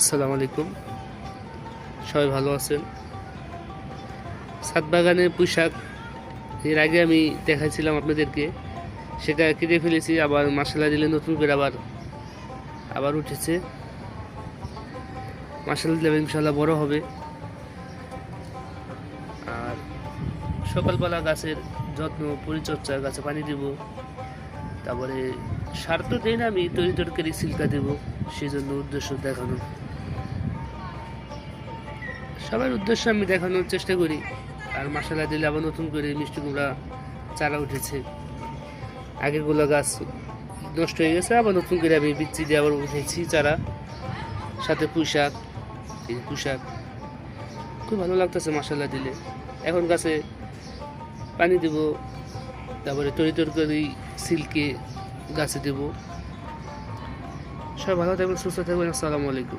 আসসালামু আলাইকুম, সবাই ভালো আছেন। ছাদ বাগানের পুঁইশাক এর আগে আমি দেখাইছিলাম আপনাদেরকে, সেটা কেটে ফেলেছি। আবার মাসালা দিলে নতুন করে আবার উঠেছে। মাসালা দিলে ইনশাল্লাহ বড় হবে। আর সকালবেলা গাছের যত্ন পরিচর্যা, গাছে পানি দেব, তারপরে সার তো দেই না, আমি তরি তরকারি সিল্কা দেব, সেই জন্য উদ্দেশ্য দেখানো, সবার উদ্দেশ্যে আমি দেখানোর চেষ্টা করি। আর মশলা দিলে আবার নতুন করে মিষ্টি কুমড়া চারা উঠেছে। আগেরগুলো গাছ নষ্ট হয়ে গেছে, আবার নতুন করে আমি বিচি দিয়ে আবার উঠেছি চারা, সাথে পুঁইশাক। এই পুঁইশাক খুব ভালো লাগতেছে মশলা দিলে। এখন গাছে পানি দেব, তারপরে তরি তরকারি সিল্কে গাছে দেব। সবাই ভালো থাকবেন, সুস্থ থাকবেন। আসসালামু আলাইকুম।